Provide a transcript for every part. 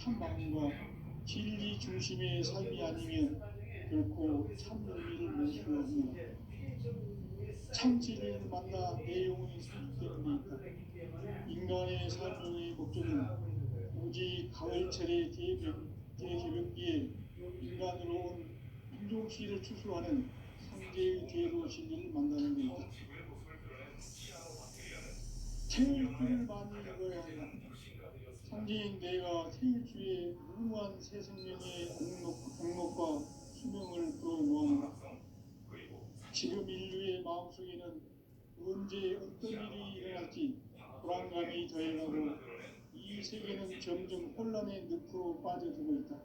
참 마음과 진리 중심의 삶이 아니면 결코 참 의미를 낼 수 없는 참 진리를 만나 내 영혼이 성숙되는 데 있다. 인간의 삶의 목적은 오직 가을철의 대개벽기에 인간으로 온 인종시를 추수하는 상제의 대로 진리를 만나는 데 있다. 태울 줄을 많이 읽어야 한다. 상제인 내가 태울 주의 무궁한 새 생명의 공로과 수명을 불어모았노라. 지금 인류의 마음속에는 언제 어떤 일이 일어날지 불안감이 더해가고 이 세계는 점점 혼란의 늪으로 빠져들고 있다.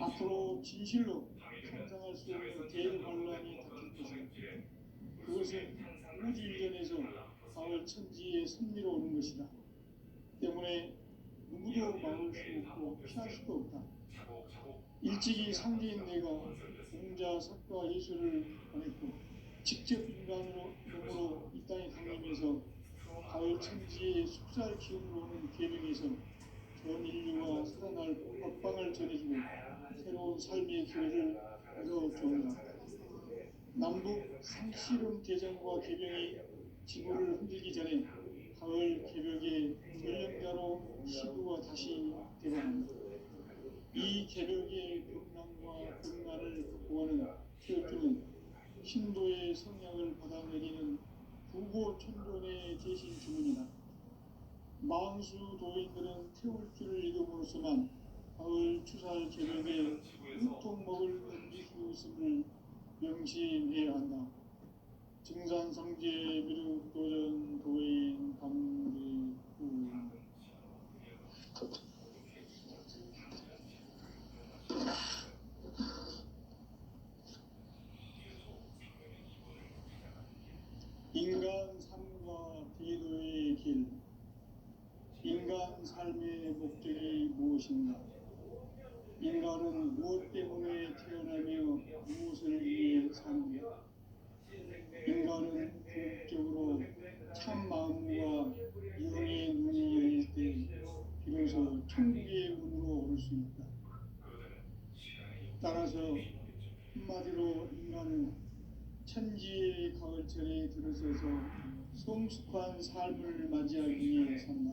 앞으로 진실로 상상할 수 없는 대환란이 닥칠 것이다. 그것은 우주 일련에서 가을 천지의 섭리로 오는 것이다. 때문에 누구도 막을 수 없고 피할 수도 없다. 일찍이 상제인 내가 공자, 석가, 예수를 보냈고 직접 인간으로 이 땅에 강림해서 가을 천지의 숙살 기운으로 오는 계명에서 전 인류와 살아날 법방을 전해주고 새로운 삶의 기회를 얻어주었다. 남북 상씨름 대전과 개병이 지구를 흔들기 전에 가을 개벽의 전령자로 시구가 다시 되어갑니다. 이 개벽의 극락과 극락을 극복하는 태어주는 신도의 성향을 받아내리는 부고천존의 대신 주문이다. 망수 도인들은 태울 줄을 읽음으로써만 가을 추살 개벽에 우통 먹을 던질 수 있음을 명심해야 한다. 증산상제 미륵도전 도인 강리구 인간 삶과 대도의 길. 인간 삶의 목적이 무엇인가? 인간은 무엇 때문에 태어나며 무엇을 위해 사는가? 인간은 궁극적으로 참 마음과 영의 눈이 열릴 때 비로소 천국의 문으로 오를 수 있다. 따라서 한마디로 인간은 천지의 가을철에 들어서서 성숙한 삶을 맞이하기 위해 산다.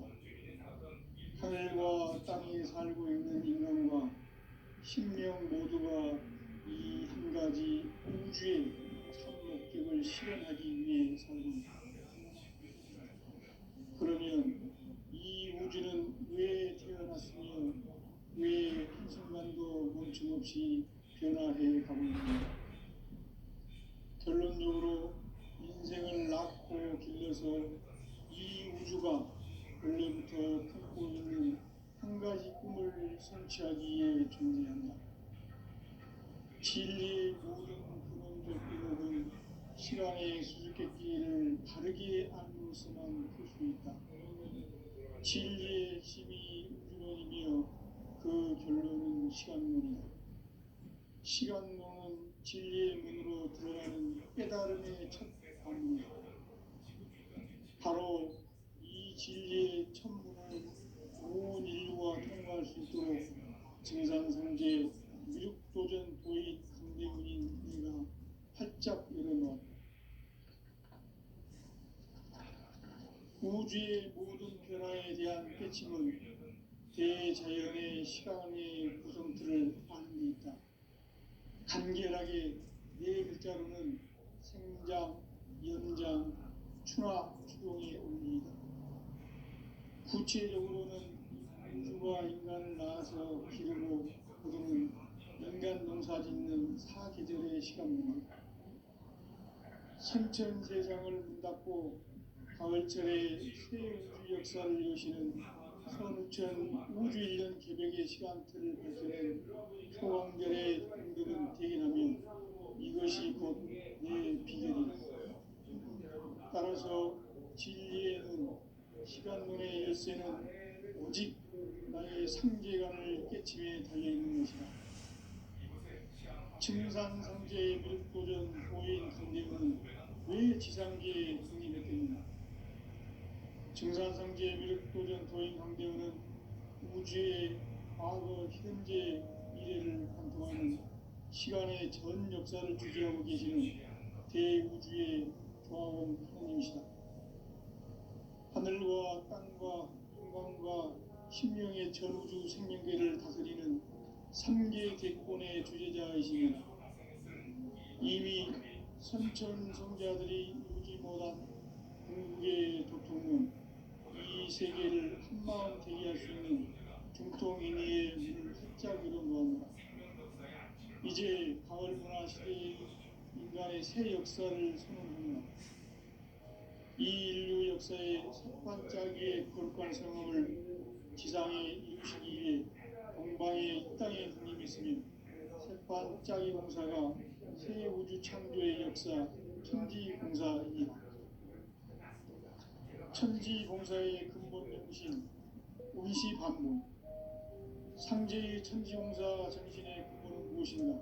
하늘과 땅에 살고 있는 인간과 신명 모두가 이 한 가지 우주의 참 목적을 실현하기 위해 살고 있다. 그러면 이 우주는 왜 태어났으며 왜 한순간도 멈춤없이 변화해 가고 있는가? 결론적으로 인생을 낳고 길러서 이 우주가 원래부터 품고 있는 한 가지 꿈을 성취하기 위해 존재한다. 진리의 모든 근원적 이목은 시간의 수수께끼를 바르게 알므로서만 풀 수 있다. 진리의 핵심이 우주론이며 그 결론은 시간론이다. 시간론은 진리의 문으로 들어가는 깨달음의 첫 관문이다. 바로 이 진리의 첫 문을 온 인류가 통과할 수 있도록 증산상제 미륵도전 도인 강대훈인 내가 활짝 열어놓았다. 우주의 모든 변화에 대한 깨침은 대자연의 시간의 구성틀을 아는 데 있다. 간결하게 네 글자로는 생장, 연장, 추나 추동의 원리이다. 구체적으로는 우주가 인간을 낳아서 기르고 거두는 인간 농사 짓는 사계절의 시간입니다. 선천세상을 문닫고 가을철에 새 우주 역사를 여시는 선우천 우주일년 개벽의 시간틀을 밝혀낸 소강절의 공들은 대견하며 이것이 곧 내 비결이다. 따라서 진리의 눈, 시간론의 열쇠는 오직 나의 상제관을 깨침에 달려있는 것이다. 증산상제의 미륵도전 도인 강대훈은 왜 지상계에 독립했겠느냐? 증산상제의 미륵도전 도인 강대훈은 우주의 과거, 현재, 미래를 관통하는 시간의 전 역사를 주재하고 계시는 대우주의 조화원 하나님이시다. 하늘과 땅과 인간과 신명의 전우주 생명계를 다스리는 삼계 대권의 주재자이시며 이미 선천성자들이 이루지 못한 궁극의 도통은 이 세계를 한마음 되게 할 수 있는 중통인의의 문을 활짝 열어놓았노라. 이제 가을 문화 시대의 인간의 새 역사를 선언합니다. 이 인류 역사의 첫 반짝이의 거룩한 성함을 지상에 이루시기 위해 동방의 이 땅에 군림했으며 새 반짝이 공사가 새 우주 창조의 역사 천지공사입니다. 천지공사의 근본 정신 운시반문, 상제의 천지공사 정신의 근본은 무엇인가?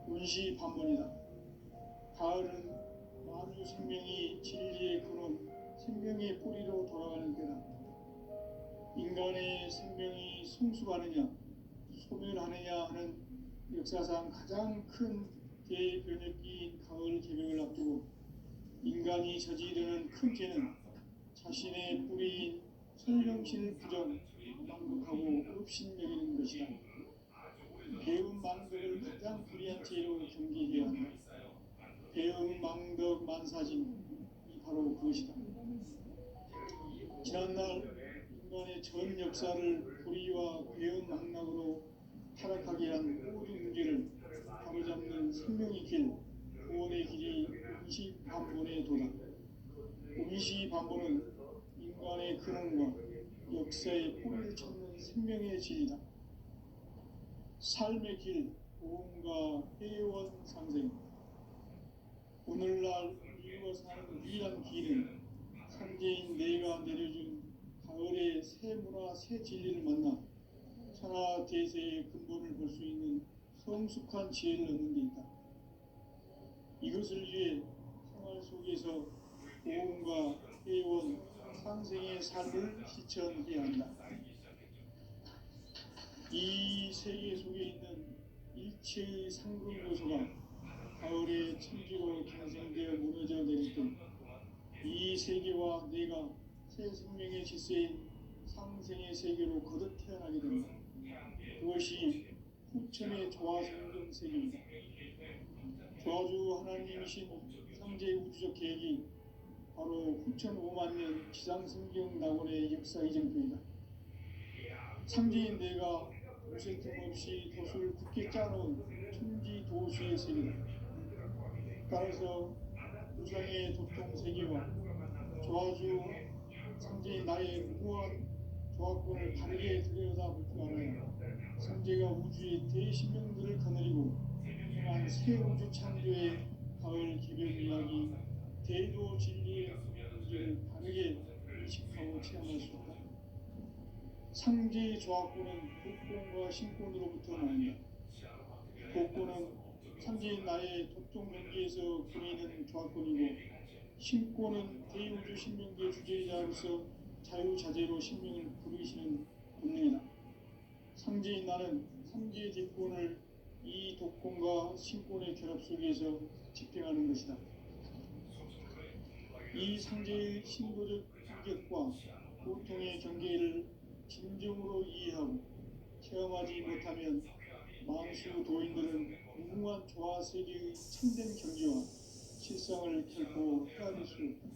운시반문이다. 가을은 만유 생명이 진리의 근원, 생명의 뿌리로 돌아가는 때다. 인간의 생명이 성숙하느냐, 소멸하느냐 하는 역사상 가장 큰 대변혁기인 가을 개벽을 앞두고 인간이 저지르는 큰 죄는 자신의 뿌리인 설명신을 부정, 망극하고 업신여기는 것이다. 배움 망덕을 가장 불의한 죄로 경계해야 한다. 배움 망덕 만사진, 이 바로 그것이다. 지난날 인간의 전 역사를 불의와 배움 망락으로 타락하게 한 모든 문제를 바로잡는 생명의 길, 구원의 길이 운시반본의 도다. 운시반본은 인간의 근원과 역사의 뿌리를 찾는 생명의 진리다. 삶의 길, 보험과 회원 상생. 오늘날 인류가 사는 유일한 길은 삼재인 내가 내려준 가을의 새 문화, 새 진리를 만나 천하 대세의 근본을 볼 수 있는 성숙한 지혜를 얻는 데 있다. 이것을 위해 생활 속에서 보험과 회원, 상생의 삶을 실천해야 한다. 이 세계 속에 있는 일체의 상급 요소가 가을의 천지로 경생되어 무너져 내릴 때 이 세계와 내가 새 생명의 질서인 상생의 세계로 거듭 태어나게 된다. 그것이 후천의 조화성경 세계입니다. 조화주 하나님이신 삼재 우주적 계획이 바로 후천 5만 년 지상성경 낙원의 역사 이정표이다. 삼재인 내가 무쇠 틈없이 돛을 굳게 짜놓은 천지 도수의 세계다. 따라서 우상의 도통 세계와 조화주 삼재인 나의 무한 조화권을 다르게 들여다볼 줄 알아야 삼재가 우주의 대신명들을 거느리고 행한 새 우주 창조의 가을 개벽 이야기 대도 진리의 문제를 다르게 인식하고 체험할 수 있다. 상제의 조합권은 복권과 신권으로부터 나온다. 복권은 삼재인 나의 도통 경계에서 보이는 조합권이고 신권은 대우주 신명계 주제자로서 자유자재로 신명을 부르시는 본능이다. 상제인 나는 삼재의 뒷권을 이 독권과 신권의 결합 속에서 집행하는 것이다. 이 상제의 신도적 인격과 고통의 경계를 진정으로 이해하고 체험하지 못하면 만수 도인들은 무궁한 조화세계의 참된 경지와 실상을 결코 헤아릴 수 없다.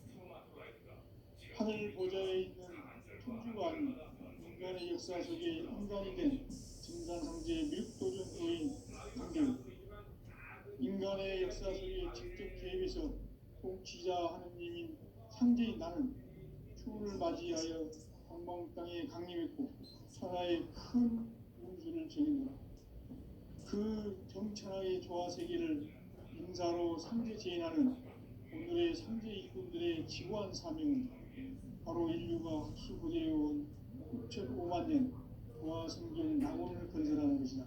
하늘 보좌에 있는 천주가 아닌 인간의 역사 속에 인간이 된 증산상제의 밀도전도인 상대는 인간의 역사 속에 직접 개입해서 통치자 하느님인 상제인 나는 추운을 맞이하여 방방 땅에 강림했고 천하의 큰 운수를 정했노라. 그 정천하의 조화세계를 인사로 상제 제인하는 오늘의 상제 일꾼들의 지구한 사명은 바로 인류가 학수고대해온 9,5만 년 조화성경 낙원을 건설하는 것이다.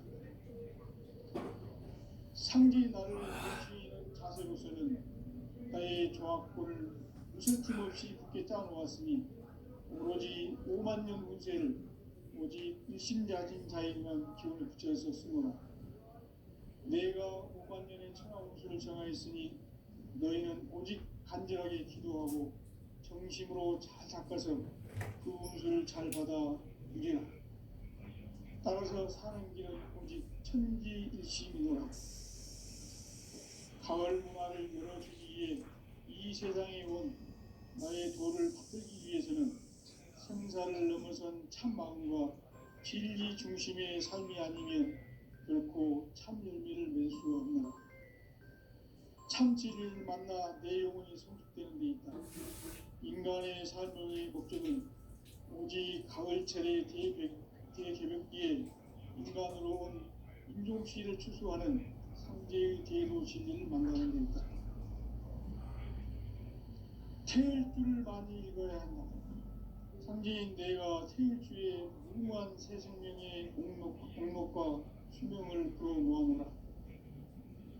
상제인 나를 모시는 자세로서는 나의 조합권을 무슨 틈없이 굳게 짜놓았으니 오로지 5만 년 운세를 오직 일심자진 자에게만 기운을 붙여서 쓰노라. 내가 5만 년의 천하운수를 정하였으니 너희는 오직 간절하게 기도하고 정심으로 잘 닦아서 그 운수를 잘 받아 누리라. 따라서 사는 길은 오직 천지일심이노라. 가을 문화를 열어주기 위해 이 세상에 온 나의 도를 받들기 위해서는 생사를 넘어선 참 마음과 진리 중심의 삶이 아니면 결코 참 열매를 맺을 수 없노라. 참 진리를 만나 내 영혼이 성숙되는 데 있다. 인간의 삶의 목적은 오직 가을철의 대개벽기에 인간으로 온 인종시를 추수하는 상제의 대도 진리를 만나는 데 있다. 태을 줄을 많이 읽어야 한다. 상제인 내가 태을 주에 무궁한 새 생명의 목록과 수명을 끌어모아노라.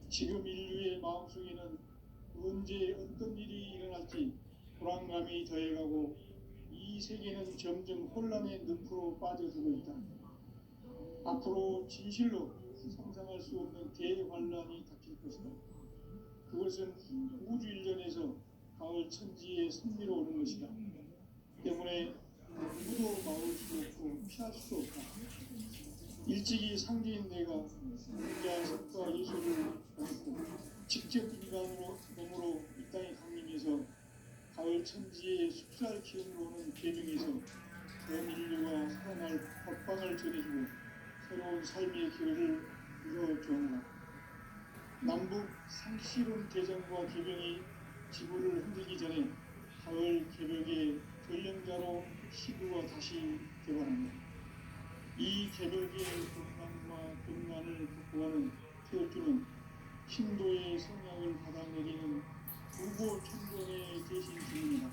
지금 인류의 마음속에는 언제 어떤 일이 일어날지 불안감이 더해가고 이 세계는 점점 혼란의 늪으로 빠져들고 있다. 앞으로 진실로 상상할 수 없는 대환란이 닥칠 것이다. 그것은 우주 일전에서 가을 천지의 승리로 오는 것이다. 때문에 누구도 막을 수 없고 피할 수 없다. 일찍이 상제인 내가 인자의 색과 예수를 보냈고 직접 인간으로 몸으로 이 땅에 강림해서 가을 천지의 숲살 기운으로 오는 계명에서 전 인류가 살아날 법방을 전해주고 새로운 삶의 기회를 이뤄주었노라. 남북 상시론 대전과 개병이 지구를 흔들기 전에 가을 개벽의 전령자로 시구가 다시 되어갑니다. 이 개벽의 동난과 동난을 극복하는 태어주는 신도의 성향을 받아내리는 부고 천정의 대신 중입니다.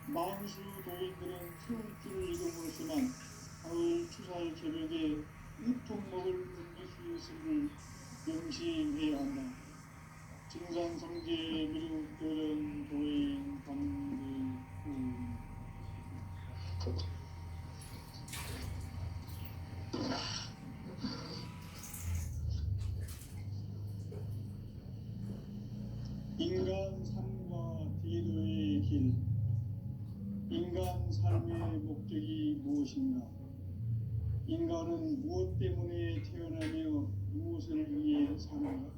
만수 도인들은 태울줄을 읽음으로써만 가을 추살 개벽에 우통먹을 넘길 수 있음을 명시해야 한다. 증산성제 미륵도전 도인 광대구 인간 삶과 디도의 길. 인간 삶의 목적이 무엇인가? 인간은 무엇 때문에 태어나며 무엇을 위해 사는가?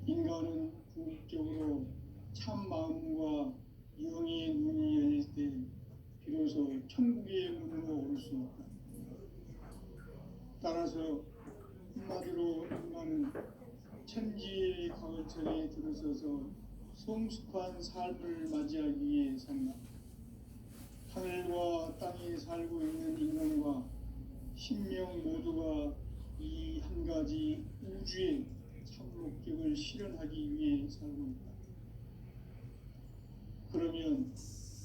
인간은 궁극적으로 참 마음과 영의 눈이 열릴 때 비로소 천국의 문으로 오를 수 있다. 따라서 한마디로 인간은 천지의 가을철에 들어서서 성숙한 삶을 맞이하기 위해 산다. 하늘과 땅에 살고 있는 인간과 신명 모두가 이 한 가지 우주의 참 목적을 실현하기 위해 살고 있다. 그러면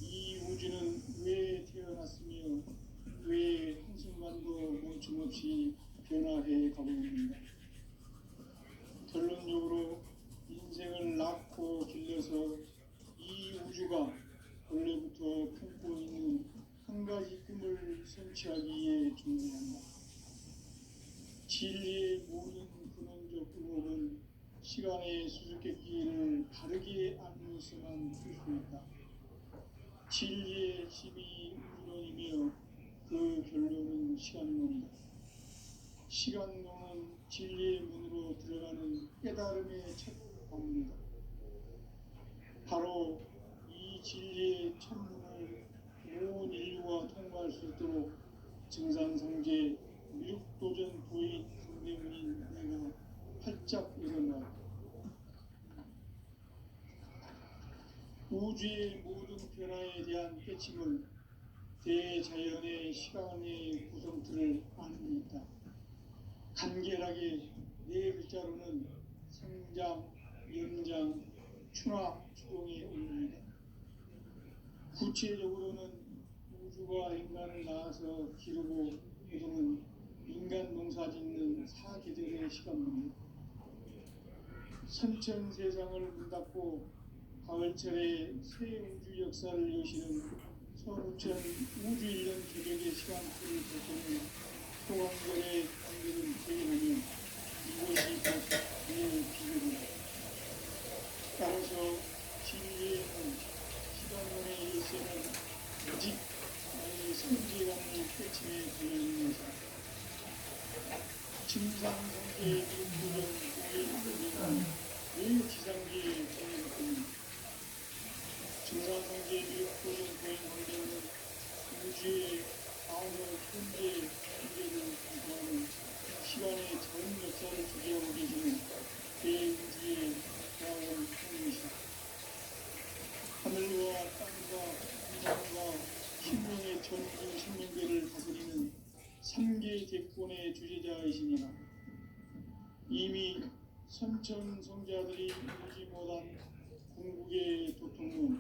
이 우주는 왜 태어났으며 왜 한순간도 멈춤없이 변화해 가고 있는가? 결론적으로 인생을 낳고 길러서 이 우주가 원래부터 품고 있는 한 가지 꿈을 성취하기 위해 준비한다. 진리의 모든 근원적 의혹은 시간의 수수께끼를 바르게 알면서만 풀 수 있다. 진리의 힘이 우주론이며 그 결론은 시간론이다. 시간론은 진리의 문으로 들어가는 깨달음의 첫 방문이다. 바로 이 진리의 첫문을 온 인류가 통과할 수 있도록 증산성제 미륵도전 도인 강대문인 내가 활짝 일어났다. 우주의 모든 변화에 대한 깨침은 대자연의 시간의 구성틀을 아는 데 있다. 간결하게 네 글자로는 성장, 연장, 추락, 추동의 원리이다. 구체적으로는 우주가 인간을 낳아서 기르고 그동안 인간 농사 짓는 사계절의 시간입니다. 선천 세상을 문 닫고 가을철에 새 우주 역사를 여시는 서부천 우주 일련 개벽의 시간표를 결정해 소강전의 관계를 제기하며 이것이 바로 비극이다. 따라서 진리의 시간론의 일세는 오직 나의 성지감을 꿰침에 달려있는 것이다. 침상성계의 미륵도전 우리의 관계는 왜 지상계의 관계였느냐. 침상성계의 미륵도전 고인 관계는 우주의 과거, 현재, 미래를 구성하는 시간의 전 역사를 주재하고 계시는 대우주의 과원 형님이시다. 하늘과 땅과 인간과 신명의 전주 생명들을 다스리는 3계 대권의 주제자이시니라. 이미 선천 성자들이 이루지 못한 궁극의 도통은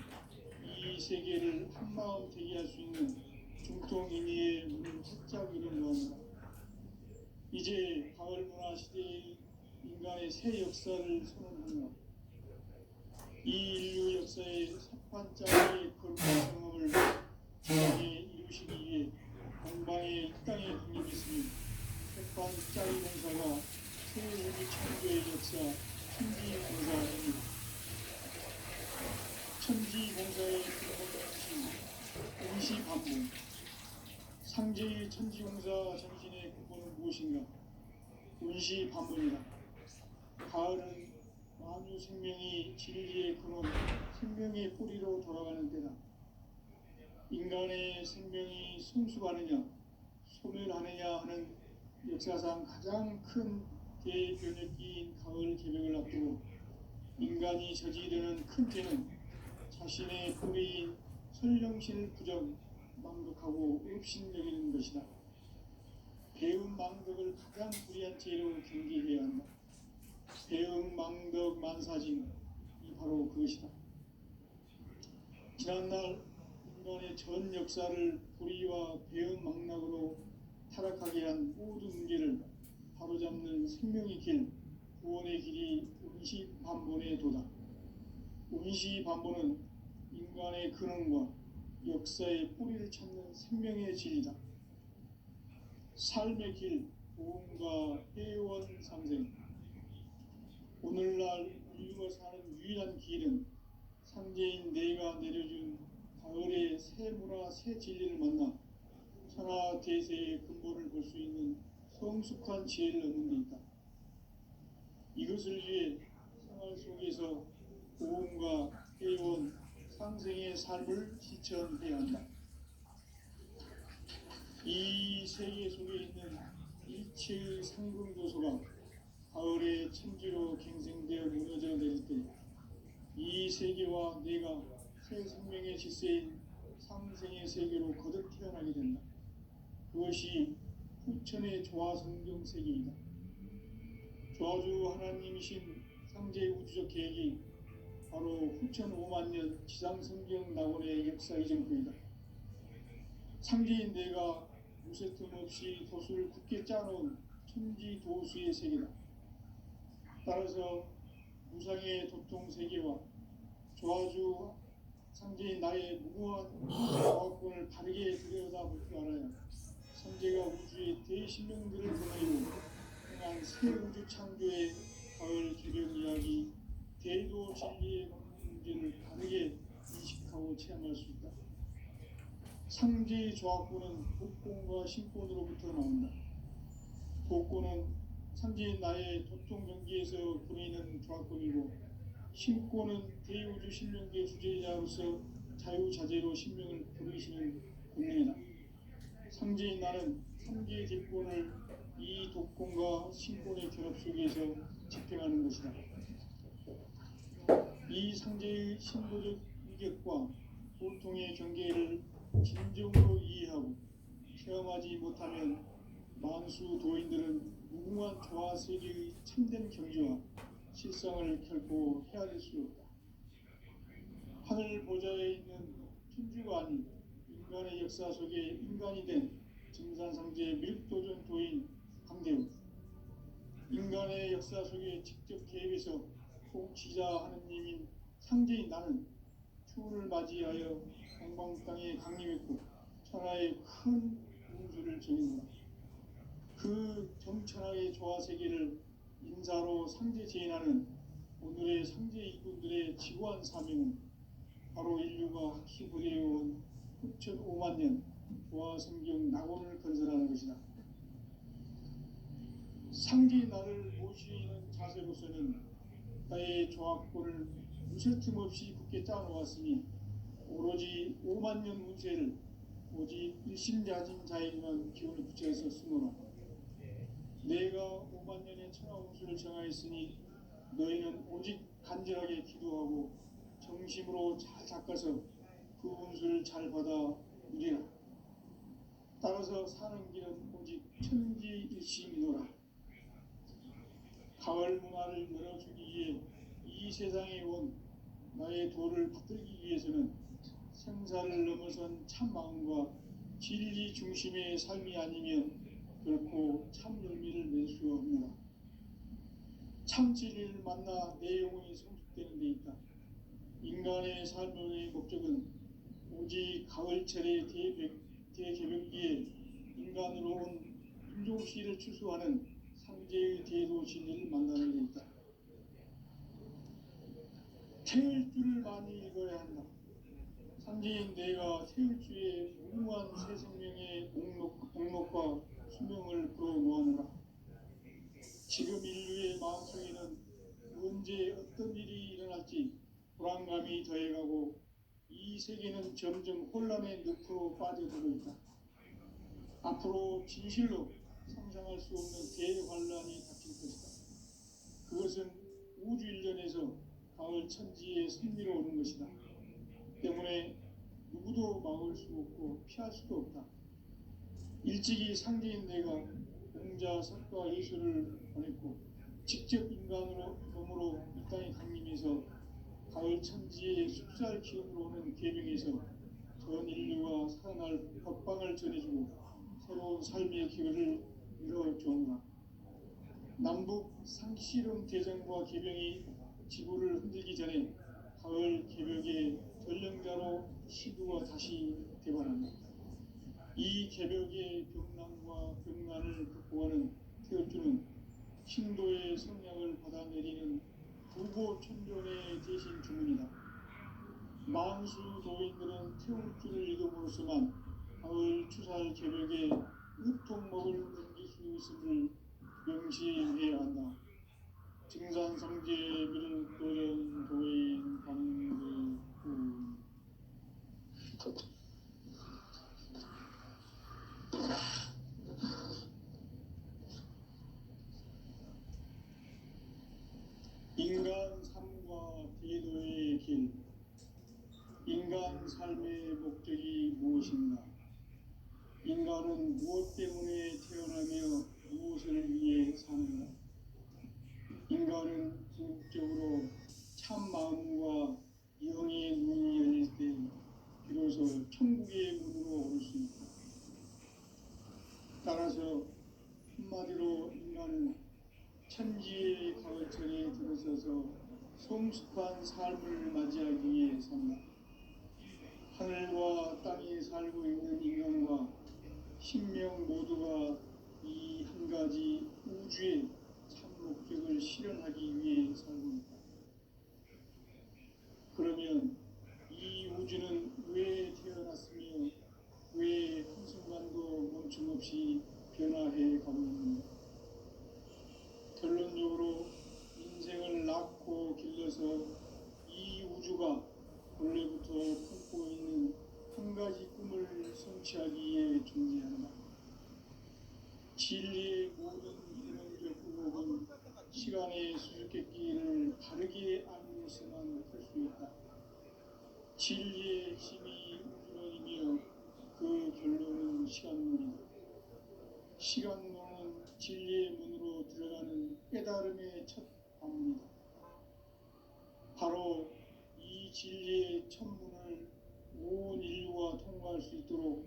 이 세계를 한마음 되게 할 수 있는 중통인의의 문을 활짝 열어놓았다. 이제 가을 문화 시대의 인간의 새 역사를 선언하며 이 인류 역사의 석판짜리의 거룩한 경험을 지상에 이루시기 위해 동방의 이 땅에 강림했으니 석판짜리 공사가 새우우주 창조의 역사 천지공사입니다. 천지공사의 근본 정신 임시반복. 상제의 천지공사 정신의 근본은 무엇인가? 운시반문이다. 가을은 만유 생명이 진리의 근원, 생명의 뿌리로 돌아가는 때다. 인간의 생명이 성숙하느냐, 소멸하느냐 하는 역사상 가장 큰 대변혁기인 가을 개벽을 앞두고 인간이 저지르는 큰 죄는 자신의 뿌리인 설령신을 부정, 망덕하고 업신여기는 것이다. 배움 망덕을 가장 불의한 죄로 경계해야 한다. 배움 망덕 만사징이 바로 그것이다. 지난날 인간의 전 역사를 불의와 배움 망락으로 타락하게 한 모든 문제를 바로잡는 생명의 길, 구원의 길이 운시반본의 도다. 운시반본은 인간의 근원과 역사의 뿌리를 찾는 생명의 진리다. 삶의 길, 보험과 회원 상생. 오늘날 인류가 사는 유일한 길은 상제인 내가 내려준 가을의 새 문화, 새 진리를 만나 천하 대세의 근본을 볼 수 있는 성숙한 지혜를 얻는 데 있다. 이것을 위해 생활 속에서 보험과 회원, 상생의 삶을 실천해야 한다. 이 세계 속에 있는 일체의 상금도서가 가을의 천지로 갱생되어 무너져 내릴 때 이 세계와 내가 새 생명의 질서인 상생의 세계로 거듭 태어나게 된다. 그것이 후천의 조화성경 세계이다. 조화주 하나님이신 상제의 우주적 계획이 바로 후천 5만년 지상성경 낙원의 역사 이전표이다. 상제인 내가 무쇠틈 없이 도수를 굳게 짜놓은 천지도수의 세계다. 따라서 무상의 도통 세계와 조화주 상제인 나의 무궁한 조화권을 바르게 들여다볼 줄 알아야 상제가 우주의 대신명들을 보내고 행한 새 우주 창조의 가을 개벽 이야기, 대도 진리의 문제를 바르게 인식하고 체험할 수 있다. 상제의 조화권은 복권과 신권으로부터 나온다. 복권은 상제인 나의 도통 경기에서 부리는 조화권이고, 신권은 대우주 신명계 주제자로서 자유자재로 신명을 부르시는 권능이다. 상제인 나는 3계 대권을 이 독권과 신권의 결합 속에서 집행하는 것이다. 이 상제의 신도적 위격과 보통의 경계를 진정으로 이해하고 체험하지 못하면 만수 도인들은 무궁한 조화 세계의 참된 경지와 실상을 결코 헤아릴 수 없다. 하늘 보좌에 있는 천주가 아닌 인간의 역사 속에 인간이 된 증산상제 밀도전 도인 강대우, 인간의 역사 속에 직접 개입해서 통치자 하느님인 상제인 나는 추운을 맞이하여 동방 땅에 강림했고 천하의 큰 운수를 정했노라. 그 정천하의 조화 세계를 인사로 상제 재현하는 오늘의 상제 일꾼들의 지구한 사명은 바로 인류가 학시 부려온 흡천 5만 년 조화 성경 낙원을 건설하는 것이다. 상제의 날을 모시는 자세로서는 나의 조합권을 무쇠틈 없이 굳게 짜놓았으니 오로지 5만 년 운세를 오직 일심자진 자에게만 기운을 붙여서 쓰노라. 내가 5만 년의 천하 운수를 정하였으니 너희는 오직 간절하게 기도하고 정심으로 잘 닦아서 그 운수를 잘 받아 누리라. 따라서 사는 길은 오직 천지일심이노라. 가을 문화를 열어주기 위해 이 세상에 온 나의 도를 받들기 위해서는 생사를 넘어선 참 마음과 진리 중심의 삶이 아니면 결코 참 열매를 낼 수 없노라. 참 진리를 만나 내 영혼이 성숙되는 데 있다. 인간의 삶의 목적은 오직 가을철의 대개벽기에 인간으로 온 인종시를 추수하는 상제의 대도 진리를 만나는 데 있다. 태울 줄을 많이 읽어야 한다. 상제인 내가 태울 주의 무궁한 새 생명의 목록과 수명을 불어놓아노라. 지금 인류의 마음속에는 언제 어떤 일이 일어날지 불안감이 더해가고 이 세계는 점점 혼란의 늪으로 빠져들고 있다. 앞으로 진실로 상상할 수 없는 대환란이 닥칠 것이다. 그것은 우주 일련에서 가을 천지에 승리로 오는 것이다. 때문에 누구도 막을 수 없고 피할 수도 없다. 일찍이 상제인 내가 공자, 석가, 예수를 보냈고 직접 인간으로 몸으로 이 땅에 강림해서 가을 천지의 숲살 기운으로 오는 계명에서 전 인류가 살아날 법방을 전해주고 새로운 삶의 기회를 열어주었노라. 남북 상씨름 대전과 계명이 지구를 흔들기 전에 가을 개벽의 전령자로 시두가 다시 되반한다. 이 개벽의 병난과 병난을 극복하는 태엽주는 신도의 성량을 받아내리는 부고천존의 대신 주문이다. 만수 도인들은 태엽주를 읽음으로써만 가을 추살 개벽의 으통목을 넘길 수 있음을 명시해야 한다. 증산성제 밀도전 도인 방대구 인간 삶과 대도의 길. 인간 삶의 목적이 무엇인가? 인간은 무엇 때문에 태어나며 무엇을 위해 사는가? 인간은 궁극적으로 참 마음과 영의 눈이 열릴 때 비로소 천국의 문으로 올 수 있다. 따라서 한마디로 인간은 천지의 가을철에 들어서서 성숙한 삶을 맞이하기 위해 산다. 하늘과 땅에 살고 있는 인간과 신명 모두가 이 한 가지 우주의 참 목적을 실현하기 위해 살고 있다. 그러면 이 우주는 왜 태어났으며 왜 한순간도 멈춤없이 변화해 가고 있는가? 결론적으로 인생을 낳고 길러서 이 우주가 본래부터 품고 있는 한 가지 꿈을 성취하기 위해 존재한다. 진리의 모든 이론적 의혹은 시간의 수수께끼를 바르게 알면서만 풀 수 있다. 진리의 힘이 우주론이며 그 결론은 시간론이다. 시간론은 진리의 문으로 들어가는 깨달음의 첫 관문이다. 바로 이 진리의 첫 문을 온 인류가 통과할 수 있도록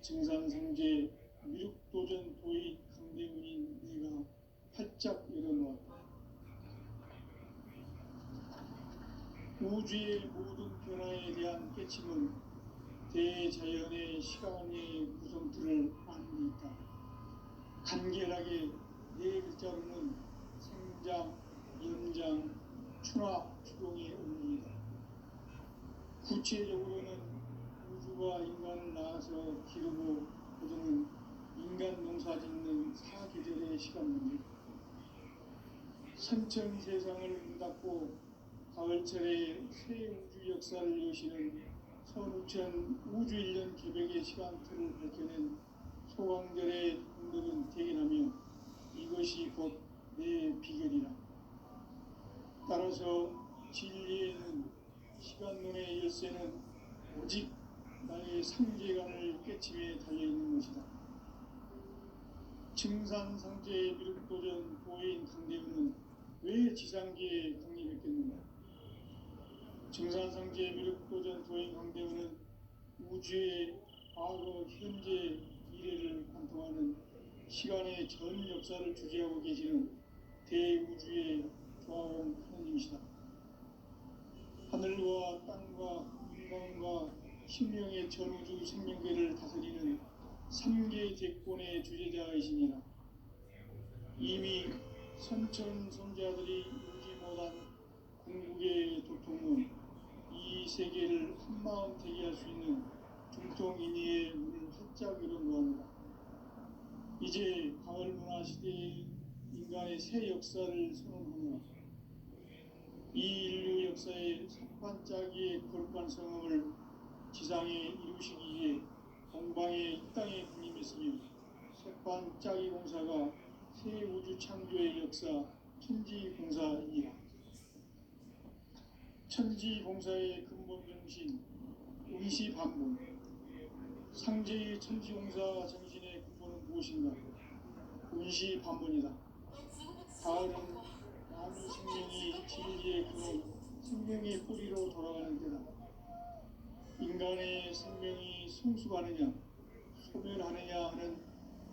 증산성제 미륵도전 도인 강대문인 내가 활짝 열어놓았다. 우주의 모든 변화에 대한 깨침은 대자연의 시간의 구성틀을 아닙니까? 간결하게 네 글자로는 생장, 연장, 추락, 추동의 의미입니다. 구체적으로는 우주가 인간을 낳아서 기르고 거두는 인간 농사 짓는 사계절의 시간 문제, 선천 세상을 문닫고 가을철에 새 우주 역사를 여시는 선우천 우주 1년 개벽의 시간틀을 밝혀낸 소강절의 공덕은 대견하며 이것이 곧 내 비결이라. 따라서 진리에는 시간론의 열쇠는 오직 나의 상제간을 깨침에 달려있는 것이다. 증산상제의 미륵도전 도인 강대우는 왜 지상계에 강림했겠는가? 증산상제의 미륵도전 도인 강대우는 우주의 과거, 현재, 미래를 관통하는 시간의 전 역사를 주재하고 계시는 대우주의 조화원 하느님이시다. 하늘과 땅과 인간과 신명의 전우주 생명계를 다스리는 3계 대권의 주재자이시니라. 이미 선천성자들이 울지 못한 궁극의 도통은 이 세계를 한마음 되게 할 수 있는 중통인의의 문을 활짝 열어놓았다. 이제 가을 문화 시대의 인간의 새 역사를 선언하노라. 이 인류 역사의 석반짜기의 거룩한 성음을 지상에 이루시기 위해 동방의 이 땅에 군림했으며 석반짜기 공사가 새 우주 창조의 역사 천지공사이니라. 천지공사의 근본 정신 운시반본, 상제의 천지공사 정신의 근본은 무엇인가? 운시반본이다. 가을은 만유 생명이 진리의 근원, 생명의 뿌리로 돌아가는 때다. 인간의 생명이 성숙하느냐, 소멸하느냐 하는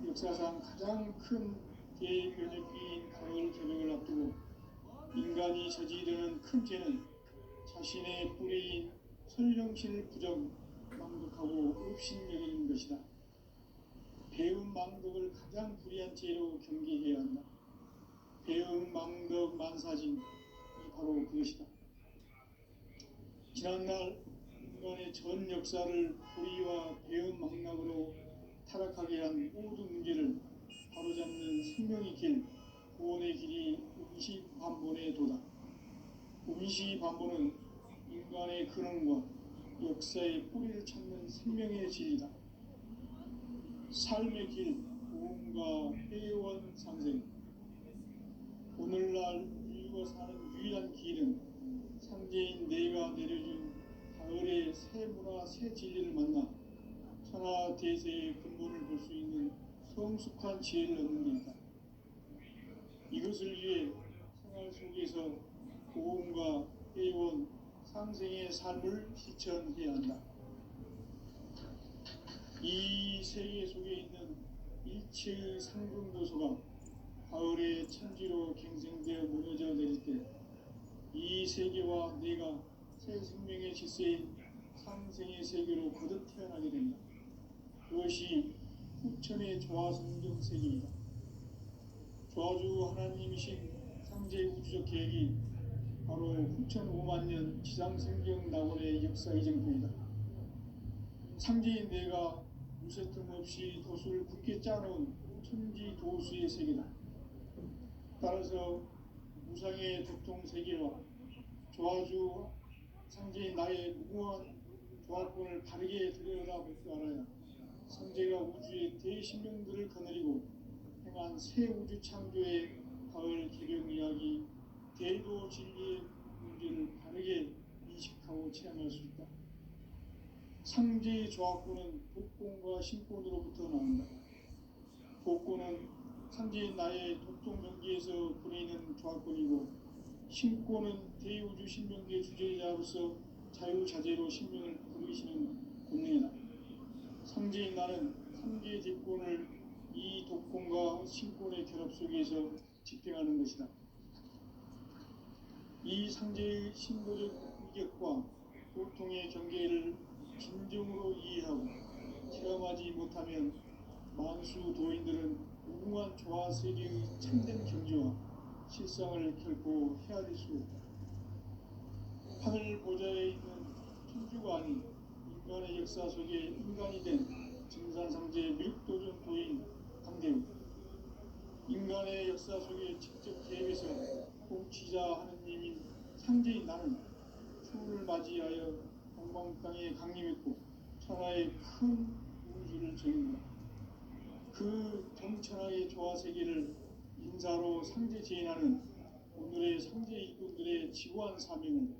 역사상 가장 큰 대변혁기인 가을 개벽을 앞두고 인간이 저지르는 큰 죄는 자신의 뿌리인 설령신을 부정, 망덕하고 업신여기는 것이다. 배움 망덕을 가장 불의한 죄로 경계해야 한다. 배움 망덕 만사진이 바로 그것이다. 지난날 인간의 전 역사를 불의와 배움 망락으로 타락하게 한 모든 문제를 바로잡는 생명의 길, 구원의 길이 운시반본의 도다. 운시반본은 인간의 근원과 역사의 뿌리를 찾는 생명의 진리다. 삶의 길, 구원과 회원 상생. 오늘날 인류가 사는 유일한 길은 상제인 내가 내려준 가을의 새 문화, 새 진리를 만나 천하 대세의 근본을 볼 수 있는 성숙한 지혜를 얻는 데이다. 이것을 위해 생활 속에서 고음과 회원, 상생의 삶을 실천해야 한다. 이 세계 속에 있는 일체의 상승도소가 가을의 천지로 갱생되어 무너져 내릴 때 이 세계와 내가 새 생명의 질서인 상생의 세계로 거듭 태어나게 된다. 그것이 후천의 조화성경 세계이다. 조화주 하나님이신 상제 우주적 계획이 바로 후천 5만 년 지상생경 낙원의 역사 이정표이다. 상제인 내가 무쇠 틈 없이 도수를 굳게 짜놓은 천지 도수의 세계다. 따라서 무상의 도통 세계와 조화주 상제인 나의 무궁한 조화권을 바르게 들여다볼 줄 알아야 상제가 우주의 대신명들을 거느리고 행한 새 우주 창조의 가을 개벽 이야기, 대도 진리의 문제를 바르게 인식하고 체험할 수 있다. 상제의 조화권은 복권과 신권으로부터 나온다. 복권은 상제인 나의 독종명기에서 보내는 조화권이고, 신권은 대우주 신명기의 주제자로서 자유자재로 신명을 부르시는 권능이다. 상제인 나는 3개 직권을 이 독권과 신권의 결합 속에서 집행하는 것이다. 이 상제의 신도적 이격과 고통의 경계를 진정으로 이해하고 체험하지 못하면 만수 도인들은 무궁한 조화 세계의 참된 경지와 실상을 결코 헤아릴 수 없다. 하늘 보좌에 있는 천주가 아닌 인간의 역사 속에 인간이 된 증산상제 미륵도전 도인 강대우, 인간의 역사 속에 직접 개입해서 통치자 하느님인 상제인 나는 추운을 맞이하여 동방 땅에 강림했고 천하의 큰 운수를 정했노라. 그 정천하의 조화 세계를 인사로 상제 제인하는 오늘의 상제 일꾼들의 지구한 사명은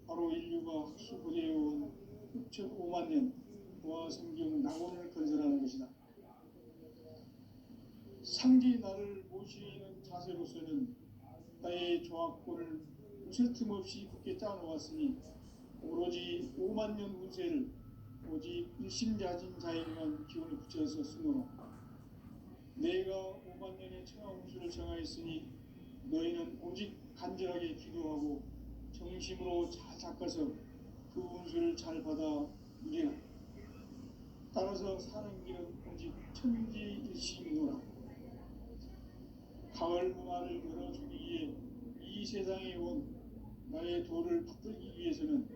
바로 인류가 학수고대해온 6,5만 년 조화 성경 낙원을 건설하는 것이다. 상제의 나를 모시는 자세로서는 나의 조화권을 무술 틈 없이 굳게 짜놓았으니 오로지 5만 년 운세를 오직 일심자진 자에게만 기운을 붙여서 쓰노라. 내가 5만 년의 천하 운수를 정하였으니 너희는 오직 간절하게 기도하고 정심으로 잘 닦아서 그 운수를 잘 받아 누리라. 따라서 사는 길은 오직 천지일심이노라. 가을 문화를 열어주기 위해 이 세상에 온 나의 도를 받들기 위해서는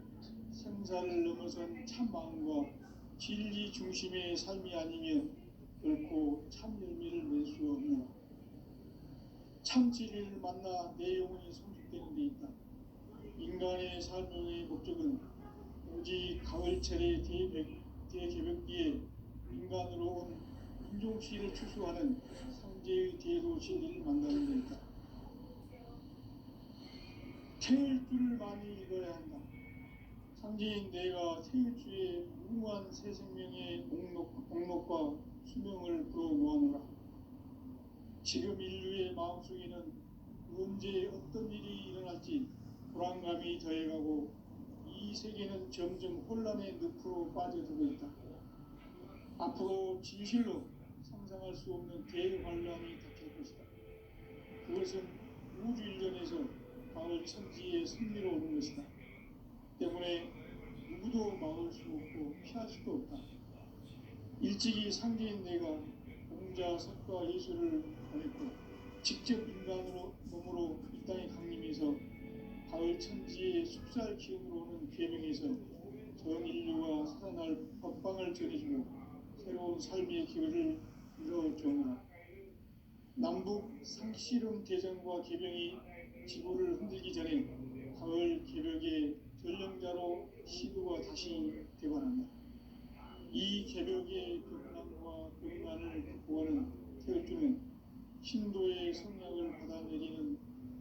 생사를 넘어선 참 마음과 진리 중심의 삶이 아니면 결코 참 열매를 낼 수 없노라. 참 진리를 만나 내 영혼이 성숙되는 데 있다. 인간의 삶의 목적은 오직 가을철의 대개벽기에 인간으로 온 인종시를 추수하는 상제의 대도 진리를 만나는 데 있다. 태일주를 많이 읽어야 한다. 상제인 내가 태일주의 무궁한 새 생명의 목록과 수명을 불어모아노라. 지금 인류의 마음속에는 언제 어떤 일이 일어날지 불안감이 더해가고 이 세계는 점점 혼란의 늪으로 빠져들고 있다. 앞으로 진실로 상상할 수 없는 대환란이 닥칠 것이다. 그것은 우주 일련에서 가을 천지의 승리로 오는 것이다. 때문에 누구도 막을 수 없고 피할 수도 없다. 일찍이 상제인 내가 공자, 석가, 예수를 보냈고 직접 인간으로 몸으로 이 땅에 강림해서 가을 천지의 숲살 기운으로 오는 계명에서 전 인류가 살아날 법방을 전해주고 새로운 삶의 기회를 이뤄주노라. 남북 상씨름 대전과 개병이 지구를 흔들기 전에 가을 개벽의 전령자로 시도가 다시 되관한다. 이 개벽의 격난과 격난을 극복하는 태극주는 신도의 성량을 받아내리는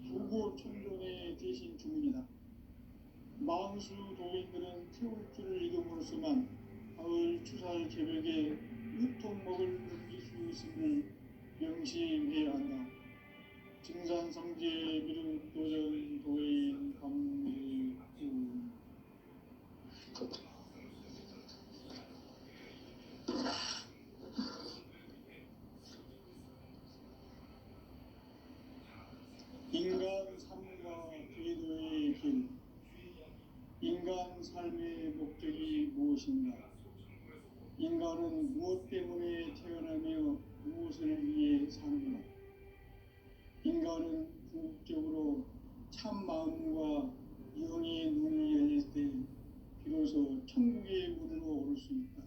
부고 천존의 대신 주문이다. 망수 도인들은 태울주를 이름으로서만 가을 추살 개벽에 유통목을 넘길 수 있음을 명심해야 한다. 증산상제 미륵도전 도인 강대우. 인간 삶과 궤도의 길. 인간 삶의 목적이 무엇인가? 인간은 무엇 때문에 태어나며 무엇을 위해 사는가? 인간은 궁극적으로 참 마음과 영의 눈이 열릴 때 비로소 천국의 문으로 오를 수 있다.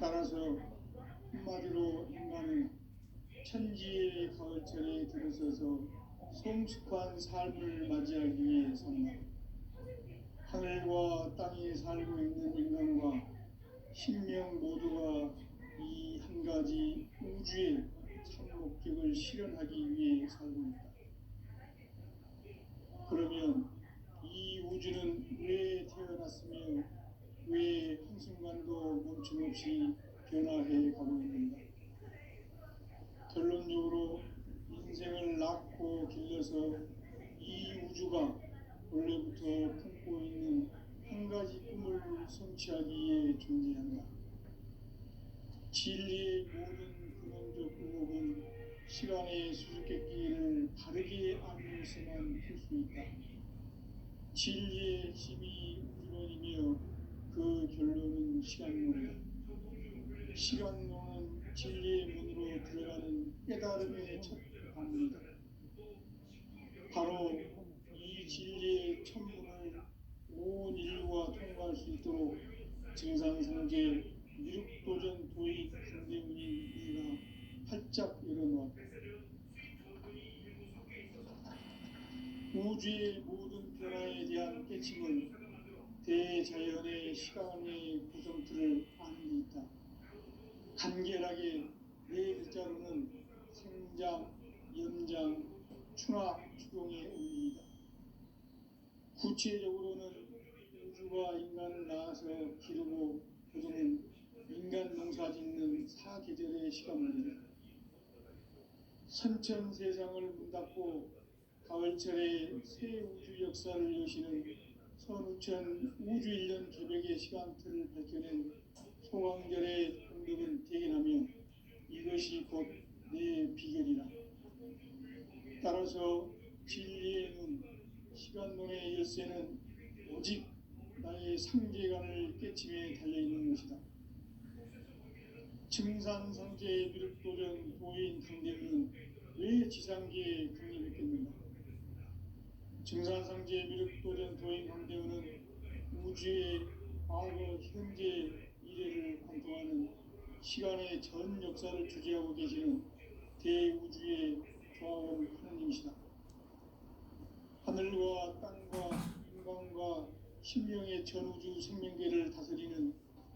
따라서 한마디로 인간은 천지의 가을철에 들어서서 성숙한 삶을 맞이하기 위해 산다. 하늘과 땅에 살고 있는 인간과 신명 모두가 이 한 가지 우주의 참 목적을 실현하기 위해 살고 있다. 그러면 이 우주는 왜 태어났으며 왜 한순간도 멈춤없이 변화해 가고 있는가? 결론적으로 인생을 낳고 길러서 이 우주가 원래부터 품고 있는 한 가지 꿈을 성취하기 위해 존재한다. 진리의 모든 근원적 의혹은 시간의 수수께끼를 바르게 알면서만 풀 수 있다. 진리의 핵심이 우주론이며 그 결론은 시간론이다. 시간론은 진리의 문으로 들어가는 깨달음의 첫 관문이다. 바로 이 진리의 천문을 온 인류가 통과할 수 있도록 증산성제 미륵도전 도인 강대문인 이가 활짝 열어놓았다. 우주의 모든 변화에 대한 깨침은 대자연의 시간의 구성틀을 아는 데 있다. 간결하게 네 글자로는 생장, 연장, 추나 추동의 의미이다. 구체적으로는 우주가 인간을 낳아서 기르고 보존은 인간 농사 짓는 사계절의 시간물이다. 선천 세상을 문닫고 가을철에 새 우주 역사를 여시는 선우천 우주일년 개벽의 시간틀을 밝혀낸 소강절의 공덕은 대견하며 이것이 곧 내 비결이라. 따라서 진리의 눈, 시간론의 열쇠는 오직 나의 상계관을 깨침에 달려있는 것이다. 증산성제의 미륵도전 도인 강대문은 왜 지상계에 강림했겠는가? 증산성제의 미륵도전 도인 강대문은 우주의 과거, 현재, 미래를 관통하는 시간의 전 역사를 주재하고 계시는 대우주의 조화원 하느님이시다. 하늘과 땅과 인간과 신명의 전우주 생명계를 다스리는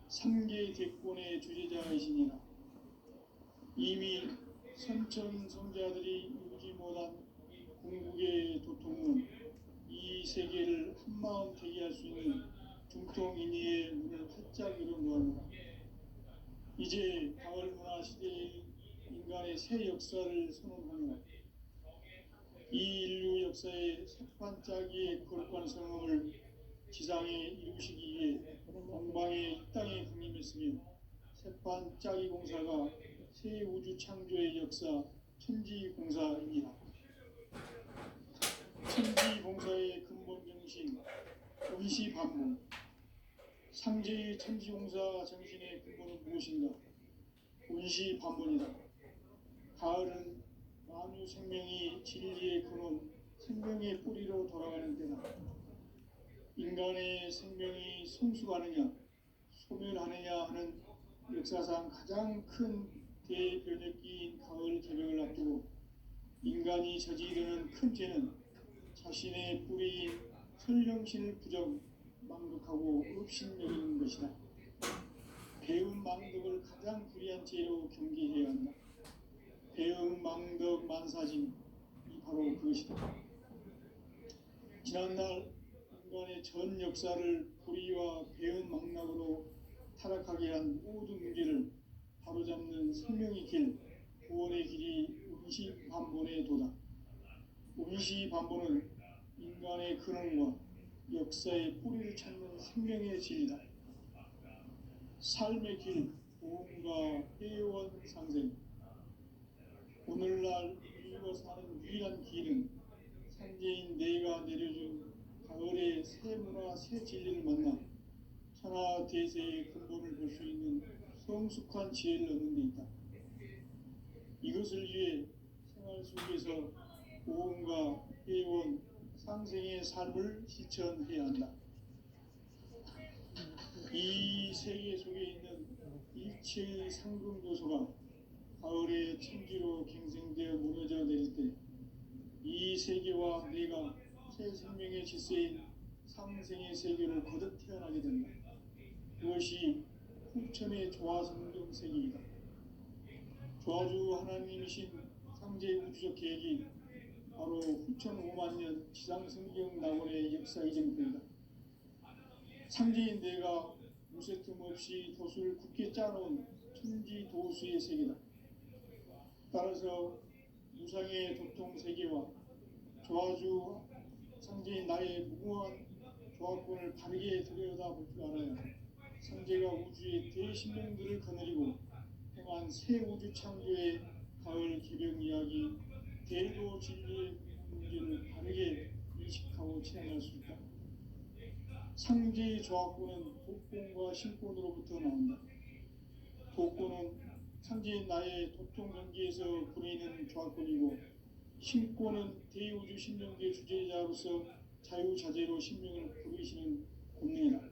삼계 대권의 주재자이시니라. 이미 선천성자들이 이루지 못한 궁극의 도통은 이 세계를 한마음 되게 할 수 있는 중통인의의 문을 활짝 열어놓았노라. 이제 가을 문화 시대의 인간의 새 역사를 선언하며 이 인류 역사의 새판짜기의 거룩한 성함을 지상에 이루시기 위해 동방의 이 땅에 강림했으며 새판짜기 공사가 새 우주 창조의 역사 천지공사입니다. 천지공사의 근본 정신 원시반복. 상제의 천지공사 정신의 근본은 무엇인가? 원시반복이다. 가을은 만유 생명이 진리의 근원, 생명의 뿌리로 돌아가는 때다. 인간의 생명이 성숙하느냐, 소멸하느냐 하는 역사상 가장 큰 대변혁기인 가을 개벽을 앞두고 인간이 저지르는 큰 죄는 자신의 뿌리인 설령신을 부정, 망극하고 업신여기는 것이다. 배운 망덕을 가장 불의한 죄로 경계해야 한다. 배응 망덕 만사짐이 바로 그것이다. 지난날 인간의 전 역사를 불의와 배은 망락으로 타락하게 한 모든 문제를 바로잡는 생명의 길, 구원의 길이 원시반본의 도다. 원시반본은 인간의 근원과 역사의 뿌리를 찾는 생명의 진리다. 삶의 길, 보험과 회원 상생. 오늘날 인류가 사는 유일한 길은 상제인 내가 내려준 가을의 새 문화, 새 진리를 만나 천하 대세의 근본을 볼 수 있는 성숙한 지혜를 얻는 데 있다. 이것을 위해 생활 속에서 보험과 회원, 상생의 삶을 실천해야 한다. 이 세계 속에 있는 일체의 상금 요소가 가을의 천지로 갱생되어 무너져 내릴 때 이 세계와 내가 새 생명의 질서인 상생의 세계로 거듭 태어나게 된다. 그것이 후천의 조화성경 세계이다. 조화주 하나님이신 상제 우주적 계획이 바로 후천 5만 년 지상성경 낙원의 역사 이정표이다. 상제인 내가 무쇠 틈 없이 도수를 굳게 짜놓은 천지 도수의 세계다. 따라서 무상의 도통 세계와 조화주 상제인 나의 무궁한 조화권을 바르게 들여다볼 줄 알아야 상제가 우주의 대신령들을 거느리고 행한 새 우주 창조의 가을 개벽 이야기, 대도 진리의 문제를 바르게 인식하고 체험할 수 있다. 상제의 조합구는 독권과 신권으로부터 나온다. 독권은 상제인 나의 독종 경기에서 부리는 조합권이고, 신권은 대우주 신명계 주제자로서 자유자재로 신명을 부르시는 권능이다.